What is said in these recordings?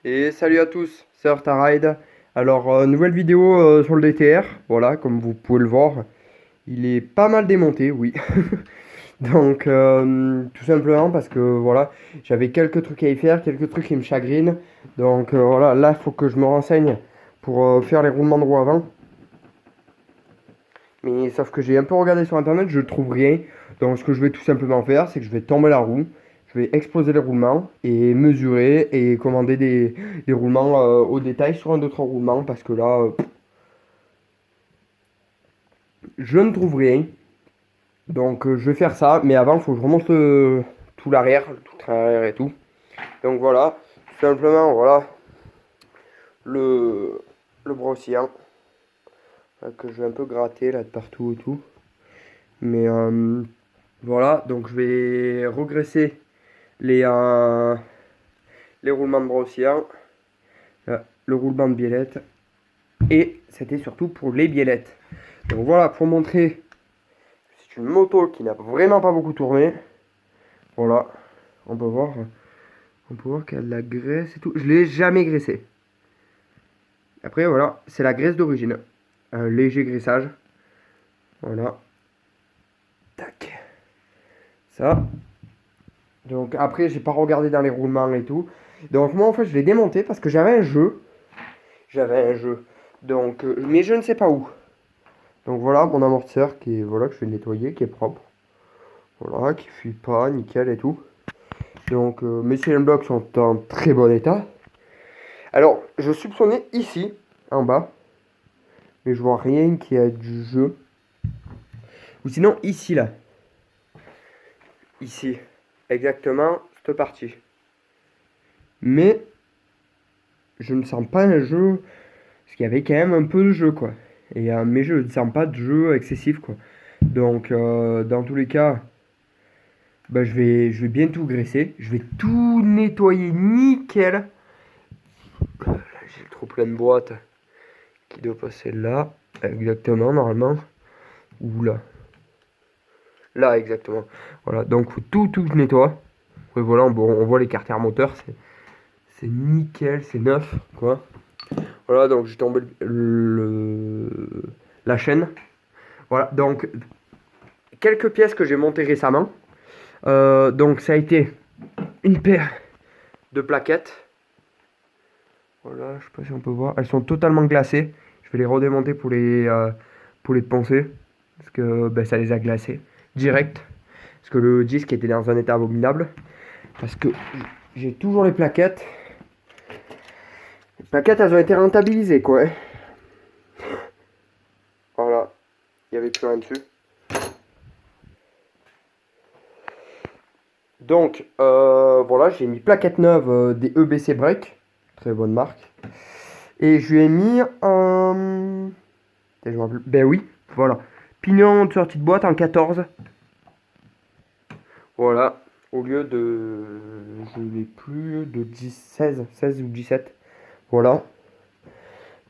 Et salut à tous, c'est Ride. Alors, nouvelle vidéo sur le DTR. Voilà, comme vous pouvez le voir, il est pas mal démonté, oui. Donc, tout simplement parce que voilà, j'avais quelques trucs à y faire, quelques trucs qui me chagrinent. Donc, voilà, là, il faut que je me renseigne pour faire les roulements de roue avant. Mais sauf que j'ai un peu regardé sur internet, je trouve rien. Donc, ce que je vais tout simplement faire, c'est que je vais tomber la roue. Je vais exposer les roulements et mesurer et commander des roulements au détail sur un autre roulement parce que là, je ne trouve rien. Donc je vais faire ça, mais avant, il faut que je remonte tout l'arrière, tout l'arrière et tout. Donc voilà, tout simplement, voilà, le, le brossier que je vais un peu gratter là de partout et tout. Mais voilà, donc je vais regresser les roulements de brossier, le roulement de biellette. Et c'était surtout pour les biellettes. Donc voilà, pour montrer, c'est une moto qui n'a vraiment pas beaucoup tourné. Voilà, on peut voir, qu'elle a de la graisse et tout. Je l'ai jamais graissé. Après voilà, c'est la graisse d'origine. Un léger graissage. Voilà. Tac. Ça. Donc après, j'ai pas regardé dans les roulements et tout. Donc moi en fait, je l'ai démonté parce que j'avais un jeu. Donc, mais je ne sais pas où. Donc voilà, mon amortisseur qui est, voilà, que je vais nettoyer, qui est propre. Voilà, qui fuit pas, nickel et tout. Donc mes cylindres blocs sont en très bon état. Alors, je soupçonnais ici, en bas, mais je vois rien qui a du jeu. Ou sinon ici, là. Ici. Exactement, cette partie. Mais, je ne sens pas un jeu, parce qu'il y avait quand même un peu de jeu, quoi. Mais je ne sens pas de jeu excessif, quoi. Donc, dans tous les cas, bah, je vais bien tout graisser. Je vais tout nettoyer nickel. J'ai trop plein de boîtes qui doit passer là. Exactement, normalement. Ou là. Là, exactement. Voilà, donc tout nettoie. Et voilà, on voit les carters moteurs. C'est nickel, c'est neuf, quoi. Voilà, donc j'ai tombé la chaîne. Voilà, donc quelques pièces que j'ai montées récemment. Donc ça a été une paire de plaquettes. Voilà, je sais pas si on peut voir. Elles sont totalement glacées. Je vais les redémonter pour les poncer. Parce que ben, ça les a glacées. Direct. Parce que le disque était dans un état abominable. Parce que j'ai toujours les plaquettes. Les plaquettes, elles ont été rentabilisées, quoi. Voilà. Il n'y avait plus rien dessus. Donc, voilà, j'ai mis plaquettes neuves des EBC Break. Très bonne marque. Et je lui ai mis un... Je me rappelle. Ben oui, voilà. Pignon de sortie de boîte en 14. Voilà. Au lieu de... Je n'ai plus de 16 ou 17. Voilà.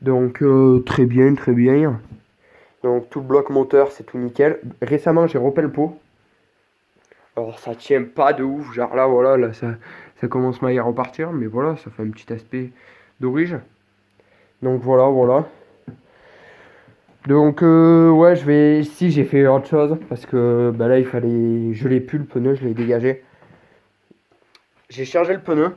Donc, très bien, très bien. Donc, tout le bloc moteur, c'est tout nickel. Récemment, j'ai repé le pot. Alors, ça tient pas de ouf. Genre là, voilà, là, ça commence mal à repartir. Mais voilà, ça fait un petit aspect d'origine. Donc, voilà, voilà. Donc, ouais, Si, j'ai fait autre chose. Parce que bah, là, il fallait. Je l'ai plus le pneu, je l'ai dégagé. J'ai chargé le pneu.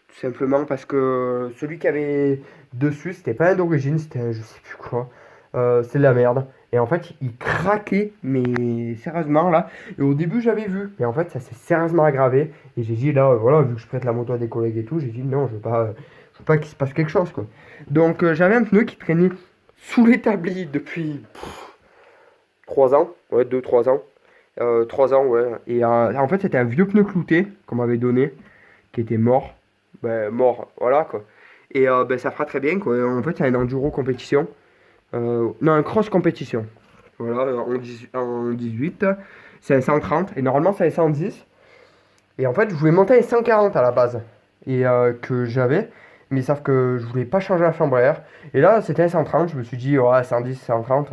Tout simplement parce que celui qui avait dessus, c'était pas un d'origine, c'était un je sais plus quoi. C'est de la merde. Et en fait, il craquait, mais sérieusement là. Et au début, j'avais vu. Et en fait, ça s'est sérieusement aggravé. Et j'ai dit là, voilà, vu que je prête la moto à des collègues et tout, j'ai dit non, je veux pas qu'il se passe quelque chose quoi. Donc, j'avais un pneu qui traînait sous l'établi depuis 3 ans. Ouais, 2 3 ans. 3 ans, ouais. Et en fait, c'était un vieux pneu clouté qu'on m'avait donné, qui était mort. Ben, mort, voilà quoi. Et ben, ça fera très bien quoi. En fait, c'est un enduro compétition. Non, un cross compétition. Voilà, en 18, c'est un 130. Et normalement, c'est un 110. Et en fait, je voulais monter un 140 à la base. Et que j'avais. Mais sauf que je voulais pas changer la chambre à air. Et là, c'était un 130. Je me suis dit, ouais, 110, 130.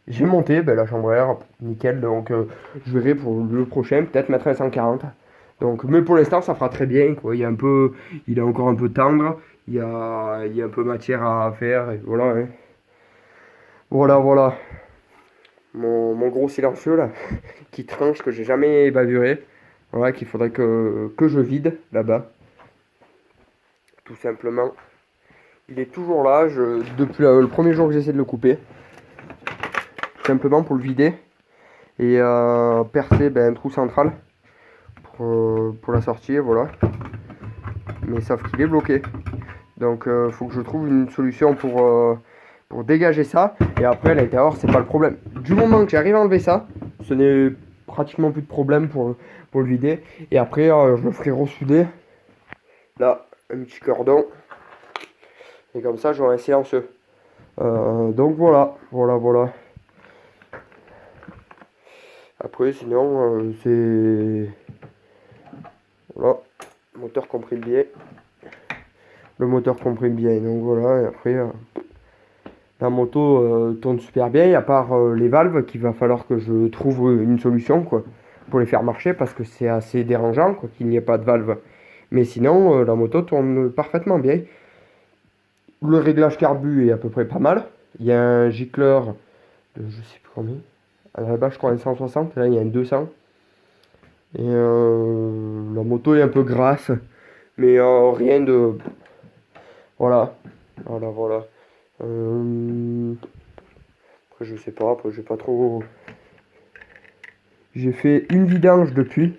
J'ai monté ben, la chambre à air, nickel. Donc, je verrai pour le prochain, peut-être mettre un 140. Donc, mais pour l'instant, ça fera très bien, quoi. Il est encore un peu tendre. Il y a un peu matière à faire. Et voilà, hein. Voilà, voilà. Mon gros silencieux, là, qui tranche, que j'ai jamais bavuré. Voilà, qu'il faudrait que je vide, là-bas. Tout simplement. Il est toujours là. Depuis le premier jour que j'essaie de le couper. Tout simplement pour le vider. Et percer un trou central. Pour la sortie, voilà. Mais sauf qu'il est bloqué. Donc faut que je trouve une solution pour dégager ça. Et après à l'intérieur c'est pas le problème. Du moment que j'arrive à enlever ça, ce n'est pratiquement plus de problème pour le vider. Et après je le ferai ressouder. Là, un petit cordon. Et comme ça j'aurai un silencieux. Donc voilà, voilà. Après sinon c'est... Voilà, moteur comprime bien. Le moteur comprime bien. Donc voilà, et après... La moto tourne super bien, et à part les valves qu'il va falloir que je trouve une solution quoi, pour les faire marcher parce que c'est assez dérangeant quoi, qu'il n'y ait pas de valve. Mais sinon, la moto tourne parfaitement bien. Le réglage carbu est à peu près pas mal. Il y a un gicleur de je sais plus combien. À la base, je crois un 160, là il y a un 200. Et la moto est un peu grasse, mais rien de. Voilà, voilà. Après, je sais pas, après, j'ai pas trop. J'ai fait une vidange depuis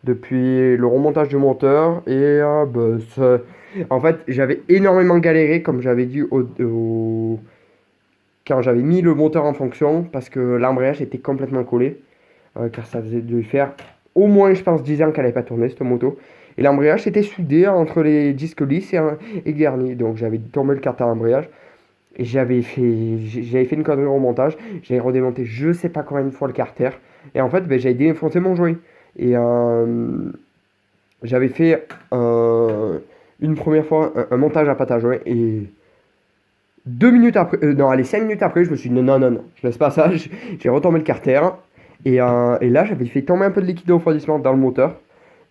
le remontage du moteur et en fait j'avais énormément galéré comme j'avais dit quand j'avais mis le moteur en fonction parce que l'embrayage était complètement collé car ça faisait de faire au moins je pense 10 ans qu'elle n'avait pas tourné cette moto et l'embrayage s'était soudé entre les disques lisses et garnis donc j'avais tombé le carter d'embrayage et j'avais fait une connerie au remontage, j'avais redémonté je sais pas combien de fois le carter et en fait j'avais défoncé mon joint et j'avais fait une première fois un montage à pâte à joint et 2 minutes après, non allez 5 minutes après je me suis dit non, je laisse pas ça, j'ai retombé le carter et là j'avais fait tomber un peu de liquide de refroidissement dans le moteur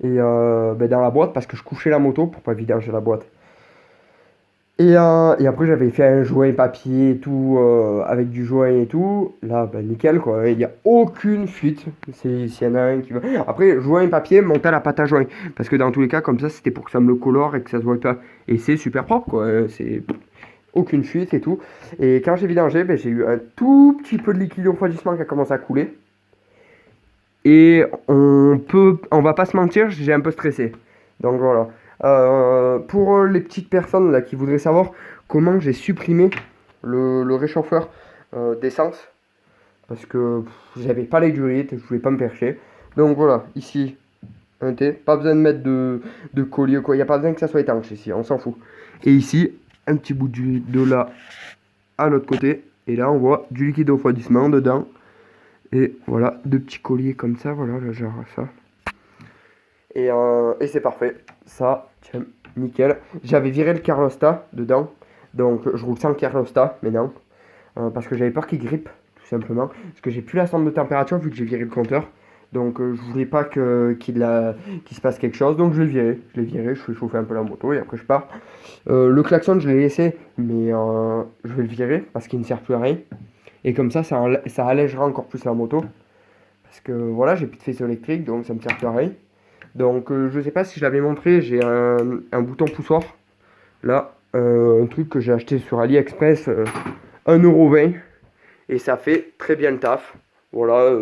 et dans la boîte parce que je couchais la moto pour pas vidanger la boîte. Et après j'avais fait un joint papier et tout, avec du joint et tout. Là, nickel quoi. Il n'y a aucune fuite. S'il y en a un qui va. Après, joint papier, monter à la pâte à joint. Parce que dans tous les cas, comme ça, c'était pour que ça me le colore et que ça se voit pas. Et c'est super propre quoi. C'est aucune fuite et tout. Et quand j'ai vidangé, j'ai eu un tout petit peu de liquide de refroidissement qui a commencé à couler. Et on va pas se mentir, j'ai un peu stressé. Donc voilà. Pour les petites personnes là qui voudraient savoir comment j'ai supprimé le réchauffeur d'essence, parce que j'avais pas les durites, je voulais pas me percher. Donc voilà, ici, un T, pas besoin de mettre de collier quoi, il n'y a pas besoin que ça soit étanche ici, on s'en fout. Et ici, un petit bout de là à l'autre côté, et là on voit du liquide de refroidissement dedans. Et voilà, 2 petits colliers comme ça, voilà, là genre ça. Et c'est parfait. Ça, tiens, nickel. J'avais viré le Carlosta dedans. Donc je roule sans Carlosta maintenant. Parce que j'avais peur qu'il grippe, tout simplement. Parce que j'ai plus la sonde de température vu que j'ai viré le compteur. Donc je voulais pas qu'il se passe quelque chose. Donc je l'ai viré, je fais chauffer un peu la moto et après je pars. Le klaxon je l'ai laissé, mais je vais le virer parce qu'il ne sert plus à rien. Et comme ça allègera encore plus la moto. Parce que voilà, j'ai plus de faisceau électrique, donc ça me sert plus à rien. Donc je sais pas si je l'avais montré, j'ai un bouton poussoir. Là, un truc que j'ai acheté sur AliExpress, 1,20€. Et ça fait très bien le taf. Voilà,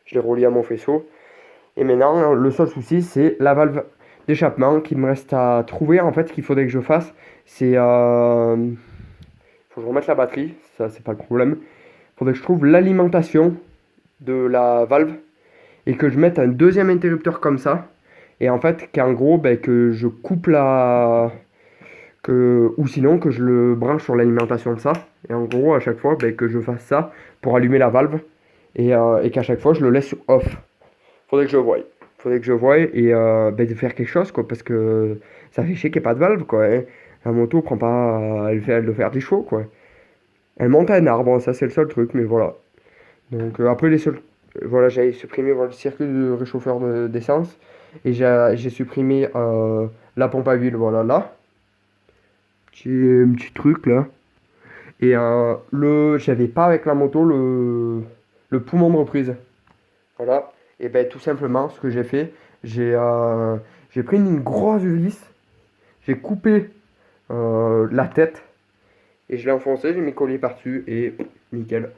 je l'ai relié à mon faisceau. Et maintenant, le seul souci, c'est la valve d'échappement qu'il me reste à trouver. En fait, ce qu'il faudrait que je fasse, c'est... faut que je remette la batterie, ça c'est pas le problème. Il faudrait que je trouve l'alimentation de la valve et que je mette un deuxième interrupteur comme ça. Et en fait, qu'en gros, que je coupe ou sinon que je le branche sur l'alimentation de ça. Et en gros, à chaque fois, que je fasse ça pour allumer la valve. Et qu'à chaque fois, je le laisse sur off. Faudrait que je voie. Et de faire quelque chose, quoi. Parce que ça fait chier qu'il n'y ait pas de valve, quoi. Hein. La moto prend pas... Elle doit faire des chevaux, quoi. Elle monte à un arbre, ça c'est le seul truc, mais voilà. Donc après les seuls... Voilà, j'avais supprimé le circuit de réchauffeur d'essence. Et j'ai supprimé la pompe à huile, voilà là. Petit truc là. Et j'avais pas avec la moto le poumon de reprise. Voilà. Et ben tout simplement, ce que j'ai fait, j'ai pris une grosse vis, j'ai coupé la tête et je l'ai enfoncé, j'ai mis le collier par-dessus et nickel.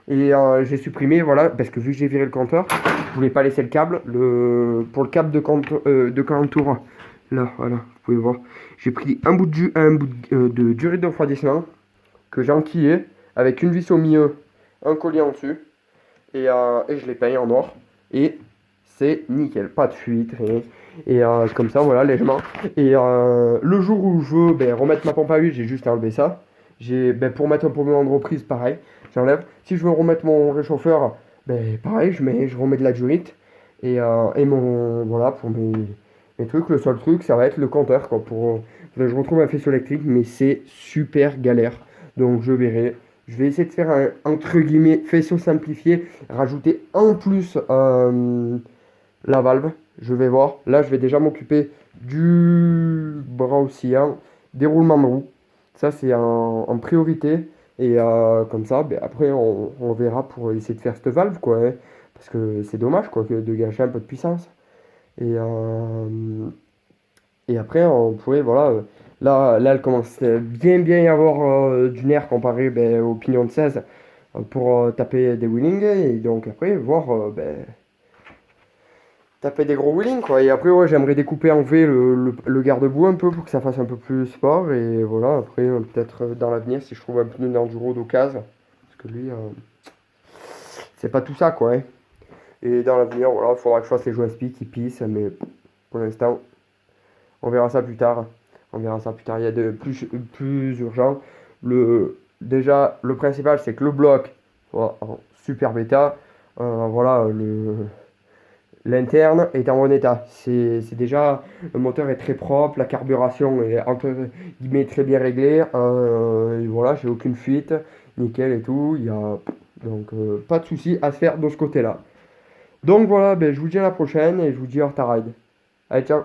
Et j'ai supprimé, voilà, parce que vu que j'ai viré le compteur, je voulais pas laisser le câble. Pour le câble de contour, là, voilà, vous pouvez voir. J'ai pris un bout de durée de refroidissement que j'ai enquillé avec une vis au milieu, un collier en dessus. Et je l'ai peint en or. Et c'est nickel, pas de fuite, rien. Et comme ça, voilà, légèrement. Et le jour où je veux remettre ma pompe à huile, j'ai juste à enlever ça. Pour mettre un poumon de reprise, pareil, j'enlève. Si je veux remettre mon réchauffeur, pareil, je remets de la durite. Et voilà, pour mes trucs, le seul truc, ça va être le compteur, quoi. Je retrouve un faisceau électrique, mais c'est super galère. Donc je verrai. Je vais essayer de faire un entre guillemets faisceau simplifié, rajouter en plus la valve. Je vais voir. Là, je vais déjà m'occuper du bras oscillant, des roulements de roue. Ça, c'est en priorité. Et comme ça, après, on verra pour essayer de faire cette valve, quoi, hein. Parce que c'est dommage, quoi, de gâcher un peu de puissance. Et, et après, on pourrait, voilà, là, elle commence bien y avoir du nerf comparé au pignon de 16 pour taper des wheelings. Et donc après, voir taper des gros wheelings, quoi. Et après, ouais, j'aimerais découper en V le garde-boue un peu pour que ça fasse un peu plus sport. Et voilà, après, peut-être dans l'avenir, si je trouve un pneu d'enduro d'occasion, parce que lui, c'est pas tout ça, quoi, hein. Et dans l'avenir, voilà, il faudra que je fasse les joints spi qui pissent, mais pour l'instant, on verra ça plus tard. On verra ça plus tard. Il y a de plus urgent. Déjà, le principal, c'est que le bloc soit en super bêta. Voilà, l'interne est en bon état. C'est déjà, le moteur est très propre, la carburation est entre guillemets très bien réglée. Et voilà, j'ai aucune fuite, nickel et tout. Donc pas de souci à se faire de ce côté-là. Donc voilà, je vous dis à la prochaine et je vous dis au ride. Allez, ciao!